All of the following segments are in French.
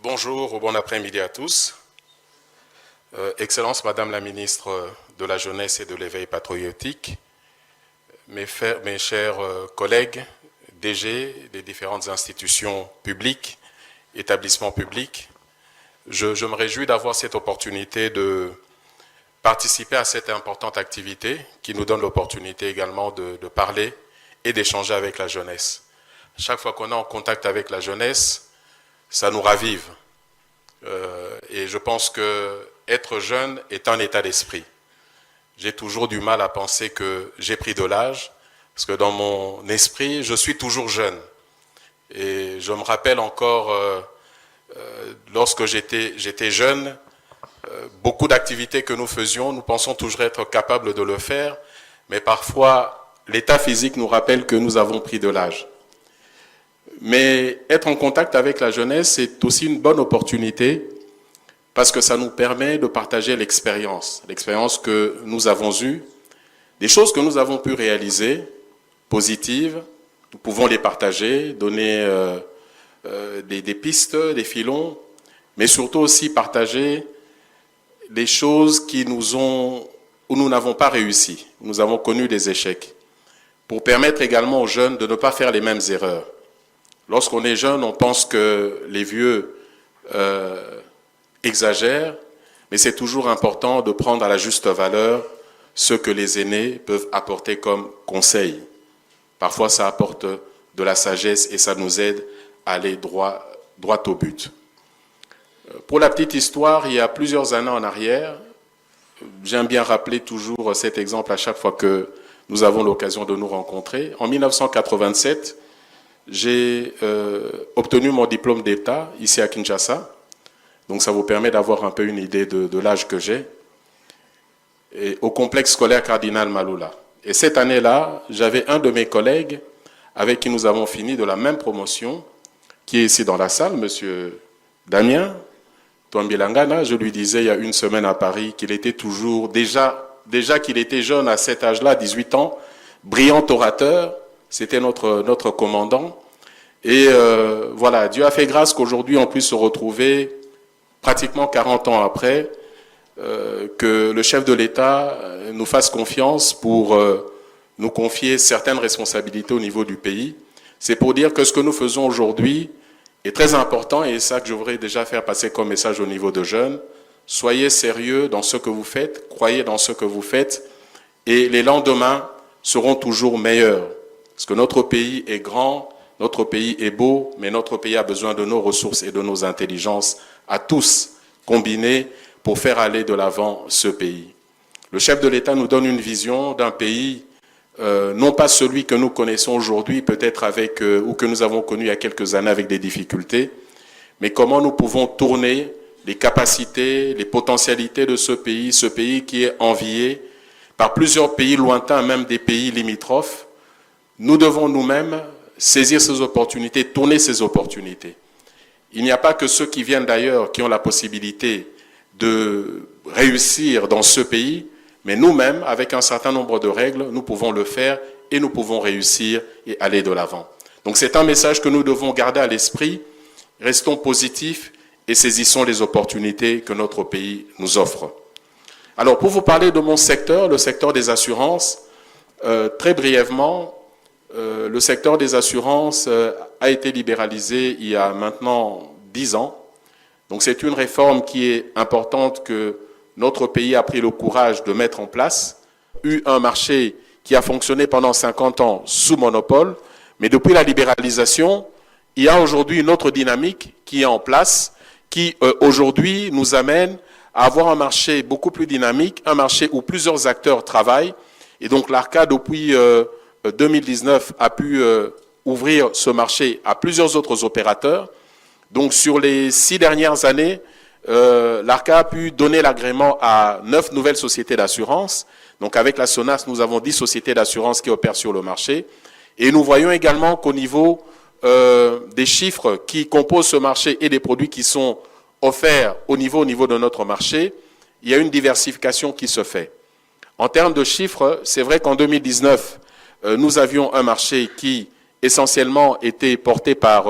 Bonjour ou bon après-midi à tous. Excellence Madame la Ministre de la Jeunesse et de l'Éveil patriotique, mes chers collègues, DG des différentes institutions publiques, établissements publics, je me réjouis d'avoir cette opportunité de participer à cette importante activité qui nous donne l'opportunité également de parler et d'échanger avec la jeunesse. Chaque fois qu'on est en contact avec la jeunesse, ça nous ravive. Et je pense que être jeune est un état d'esprit. J'ai toujours du mal à penser que j'ai pris de l'âge, parce que dans mon esprit, je suis toujours jeune. Et je me rappelle encore, lorsque j'étais jeune, beaucoup d'activités que nous faisions, nous pensons toujours être capables de le faire, mais parfois, l'état physique nous rappelle que nous avons pris de l'âge. Mais être en contact avec la jeunesse, c'est aussi une bonne opportunité parce que ça nous permet de partager l'expérience que nous avons eue, des choses que nous avons pu réaliser, positives, nous pouvons les partager, donner des pistes, des filons, mais surtout aussi partager des choses où nous n'avons pas réussi, où nous avons connu des échecs, pour permettre également aux jeunes de ne pas faire les mêmes erreurs. Lorsqu'on est jeune, on pense que les vieux exagèrent, mais c'est toujours important de prendre à la juste valeur ce que les aînés peuvent apporter comme conseil. Parfois, ça apporte de la sagesse et ça nous aide à aller droit au but. Pour la petite histoire, il y a plusieurs années en arrière, j'aime bien rappeler toujours cet exemple à chaque fois que nous avons l'occasion de nous rencontrer. En 1987, j'ai obtenu mon diplôme d'État ici à Kinshasa. Donc ça vous permet d'avoir un peu une idée de l'âge que j'ai. Au complexe scolaire Cardinal Malula. Et cette année-là, j'avais un de mes collègues avec qui nous avons fini de la même promotion, qui est ici dans la salle, monsieur Damien Touambilangana. Je lui disais il y a une semaine à Paris qu'il était toujours, déjà qu'il était jeune à cet âge-là, 18 ans, brillant orateur. C'était notre commandant. Et voilà, Dieu a fait grâce qu'aujourd'hui on puisse se retrouver pratiquement 40 ans après, que le chef de l'État nous fasse confiance pour nous confier certaines responsabilités au niveau du pays. C'est pour dire que ce que nous faisons aujourd'hui est très important et c'est ça que je voudrais déjà faire passer comme message au niveau de jeunes. Soyez sérieux dans ce que vous faites, croyez dans ce que vous faites et les lendemains seront toujours meilleurs. Parce que notre pays est grand, notre pays est beau, mais notre pays a besoin de nos ressources et de nos intelligences à tous combinés pour faire aller de l'avant ce pays. Le chef de l'État nous donne une vision d'un pays, non pas celui que nous connaissons aujourd'hui, peut-être ou que nous avons connu il y a quelques années avec des difficultés, mais comment nous pouvons tourner les capacités, les potentialités de ce pays qui est envié par plusieurs pays lointains, même des pays limitrophes. Nous devons nous-mêmes saisir ces opportunités, tourner ces opportunités. Il n'y a pas que ceux qui viennent d'ailleurs qui ont la possibilité de réussir dans ce pays, mais nous-mêmes, avec un certain nombre de règles, nous pouvons le faire et nous pouvons réussir et aller de l'avant. Donc c'est un message que nous devons garder à l'esprit. Restons positifs et saisissons les opportunités que notre pays nous offre. Alors pour vous parler de mon secteur, le secteur des assurances, très brièvement, le secteur des assurances a été libéralisé il y a maintenant 10 ans. Donc c'est une réforme qui est importante que notre pays a pris le courage de mettre en place. Eu un marché qui a fonctionné pendant 50 ans sous monopole, mais depuis la libéralisation, il y a aujourd'hui une autre dynamique qui est en place, qui aujourd'hui nous amène à avoir un marché beaucoup plus dynamique, un marché où plusieurs acteurs travaillent. Et donc l'ARCA, depuis 2019 a pu ouvrir ce marché à plusieurs autres opérateurs. Donc sur les 6 dernières années, l'ARCA a pu donner l'agrément à 9 nouvelles sociétés d'assurance. Donc avec la SONAS, nous avons 10 sociétés d'assurance qui opèrent sur le marché. Et nous voyons également qu'au niveau des chiffres qui composent ce marché et des produits qui sont offerts au niveau de notre marché, il y a une diversification qui se fait. En termes de chiffres, c'est vrai qu'en 2019, nous avions un marché qui essentiellement était porté par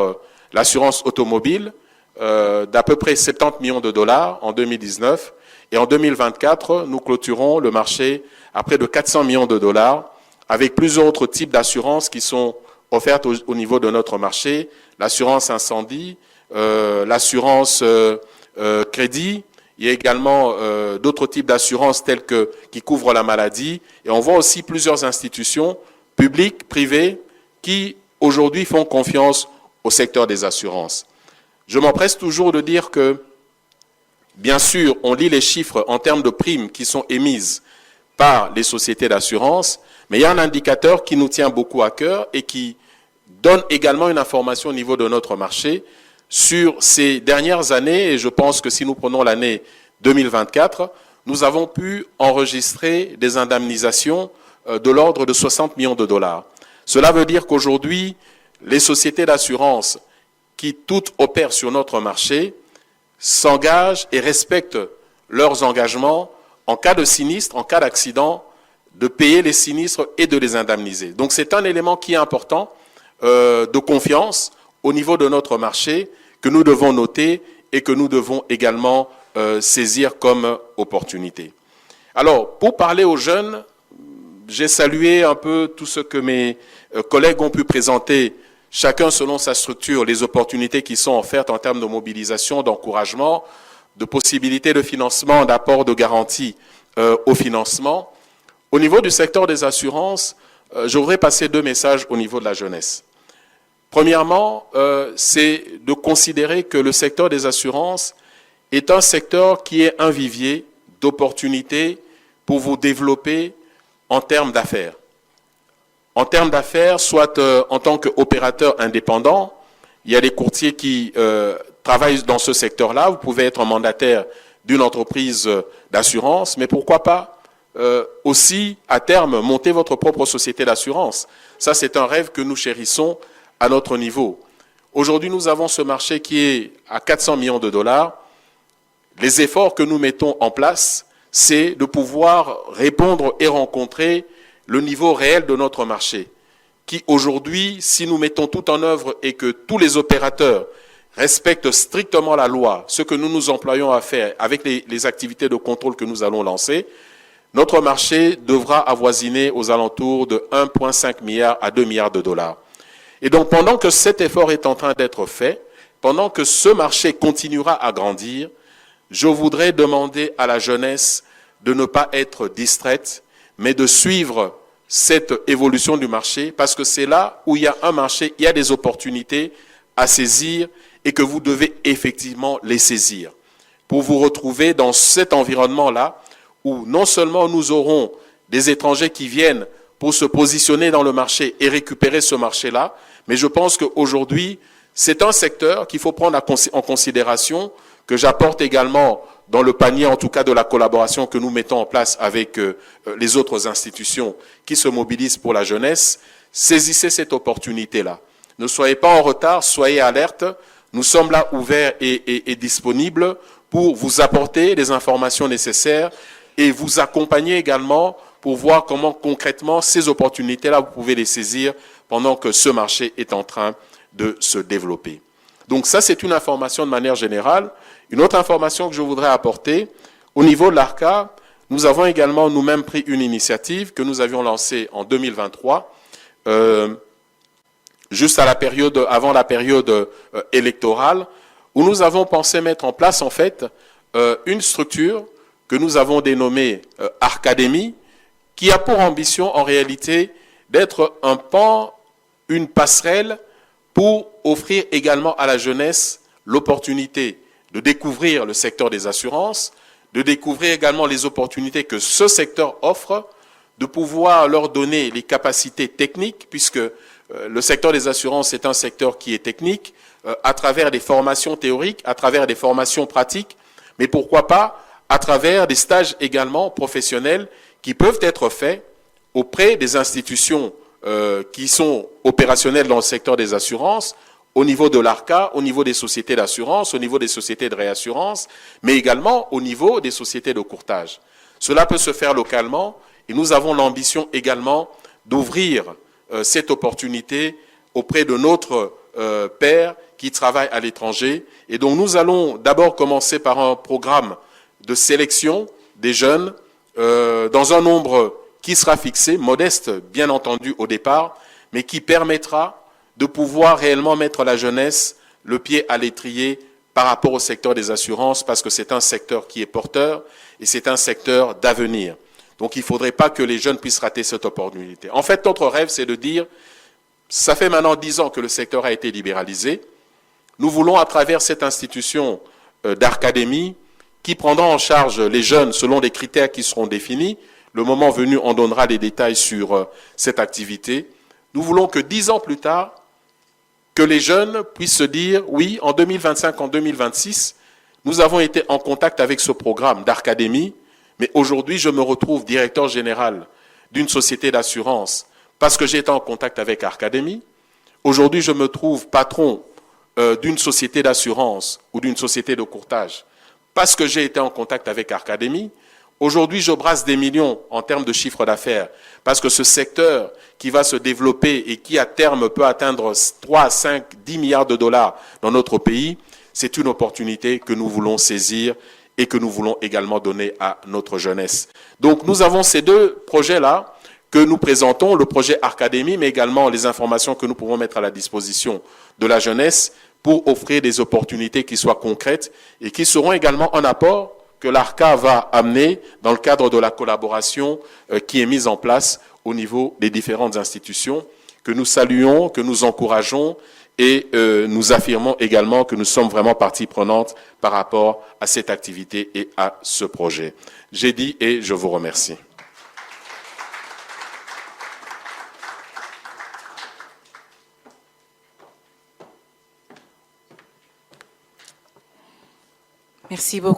l'assurance automobile, d'à peu près 70 millions de dollars en 2019. Et en 2024, nous clôturons le marché à près de 400 millions de dollars avec plusieurs autres types d'assurances qui sont offertes au niveau de notre marché. L'assurance incendie, l'assurance crédit. Il y a également d'autres types d'assurances telles que qui couvrent la maladie. Et on voit aussi plusieurs institutions publiques, privées, qui aujourd'hui font confiance au secteur des assurances. Je m'empresse toujours de dire que, bien sûr, on lit les chiffres en termes de primes qui sont émises par les sociétés d'assurance, mais il y a un indicateur qui nous tient beaucoup à cœur et qui donne également une information au niveau de notre marché sur ces dernières années, et je pense que si nous prenons l'année 2024, nous avons pu enregistrer des indemnisations de l'ordre de 60 millions de dollars. Cela veut dire qu'aujourd'hui, les sociétés d'assurance qui toutes opèrent sur notre marché s'engagent et respectent leurs engagements en cas de sinistre, en cas d'accident, de payer les sinistres et de les indemniser. Donc c'est un élément qui est important de confiance au niveau de notre marché que nous devons noter et que nous devons également saisir comme opportunité. Alors, pour parler aux jeunes, j'ai salué un peu tout ce que mes collègues ont pu présenter, chacun selon sa structure, les opportunités qui sont offertes en termes de mobilisation, d'encouragement, de possibilités de financement, d'apport de garantie au financement. Au niveau du secteur des assurances, je voudrais passer deux messages au niveau de la jeunesse. Premièrement, c'est de considérer que le secteur des assurances est un secteur qui est un vivier d'opportunités pour vous développer en termes d'affaires. En termes d'affaires, soit en tant qu'opérateur indépendant, il y a des courtiers qui travaillent dans ce secteur-là, vous pouvez être un mandataire d'une entreprise d'assurance, mais pourquoi pas aussi, à terme, monter votre propre société d'assurance. Ça, c'est un rêve que nous chérissons à notre niveau. Aujourd'hui, nous avons ce marché qui est à 400 millions de dollars. Les efforts que nous mettons en place, c'est de pouvoir répondre et rencontrer le niveau réel de notre marché, qui aujourd'hui, si nous mettons tout en œuvre et que tous les opérateurs respectent strictement la loi, ce que nous nous employons à faire avec les activités de contrôle que nous allons lancer, notre marché devra avoisiner aux alentours de 1,5 milliard à 2 milliards de dollars. Et donc, pendant que cet effort est en train d'être fait, pendant que ce marché continuera à grandir, je voudrais demander à la jeunesse de ne pas être distraite, mais de suivre cette évolution du marché, parce que c'est là où il y a un marché, il y a des opportunités à saisir et que vous devez effectivement les saisir pour vous retrouver dans cet environnement-là où non seulement nous aurons des étrangers qui viennent pour se positionner dans le marché et récupérer ce marché-là, mais je pense qu'aujourd'hui, c'est un secteur qu'il faut prendre en considération, que j'apporte également dans le panier, en tout cas de la collaboration que nous mettons en place avec les autres institutions qui se mobilisent pour la jeunesse. Saisissez cette opportunité-là. Ne soyez pas en retard, soyez alerte. Nous sommes là ouverts et disponibles pour vous apporter les informations nécessaires et vous accompagner également pour voir comment concrètement ces opportunités-là, vous pouvez les saisir pendant que ce marché est en train de se développer. Donc ça, c'est une information de manière générale. Une autre information que je voudrais apporter, au niveau de l'ARCA, nous avons également nous-mêmes pris une initiative que nous avions lancée en 2023, juste à la période, avant la période électorale, où nous avons pensé mettre en place en fait une structure que nous avons dénommée Arcadémie, qui a pour ambition en réalité d'être un pan, une passerelle pour offrir également à la jeunesse l'opportunité de découvrir le secteur des assurances, de découvrir également les opportunités que ce secteur offre, de pouvoir leur donner les capacités techniques, puisque le secteur des assurances est un secteur qui est technique, à travers des formations théoriques, à travers des formations pratiques, mais pourquoi pas à travers des stages également professionnels qui peuvent être faits auprès des institutions qui sont opérationnelles dans le secteur des assurances, au niveau de l'ARCA, au niveau des sociétés d'assurance, au niveau des sociétés de réassurance, mais également au niveau des sociétés de courtage. Cela peut se faire localement et nous avons l'ambition également d'ouvrir cette opportunité auprès de notre pairs qui travaillent à l'étranger. Et donc nous allons d'abord commencer par un programme de sélection des jeunes dans un nombre qui sera fixé, modeste bien entendu au départ, mais qui permettra de pouvoir réellement mettre la jeunesse le pied à l'étrier par rapport au secteur des assurances, parce que c'est un secteur qui est porteur et c'est un secteur d'avenir. Donc il ne faudrait pas que les jeunes puissent rater cette opportunité. En fait, notre rêve, c'est de dire, ça fait maintenant 10 ans que le secteur a été libéralisé. Nous voulons, à travers cette institution d'Arcadémie, qui prendra en charge les jeunes selon des critères qui seront définis, le moment venu, on donnera des détails sur cette activité. Nous voulons que 10 ans plus tard, que les jeunes puissent se dire, oui, en 2025, en 2026, nous avons été en contact avec ce programme d'Arcadémie, mais aujourd'hui, je me retrouve directeur général d'une société d'assurance parce que j'ai été en contact avec Arcadémie. Aujourd'hui, je me trouve patron d'une société d'assurance ou d'une société de courtage parce que j'ai été en contact avec Arcadémie. Aujourd'hui, je brasse des millions en termes de chiffre d'affaires parce que ce secteur qui va se développer et qui, à terme, peut atteindre 3, 5, 10 milliards de dollars dans notre pays, c'est une opportunité que nous voulons saisir et que nous voulons également donner à notre jeunesse. Donc, nous avons ces deux projets-là que nous présentons, le projet Arcadémie, mais également les informations que nous pouvons mettre à la disposition de la jeunesse pour offrir des opportunités qui soient concrètes et qui seront également un apport que l'ARCA va amener dans le cadre de la collaboration qui est mise en place au niveau des différentes institutions, que nous saluons, que nous encourageons et nous affirmons également que nous sommes vraiment partie prenante par rapport à cette activité et à ce projet. J'ai dit et je vous remercie. Merci beaucoup.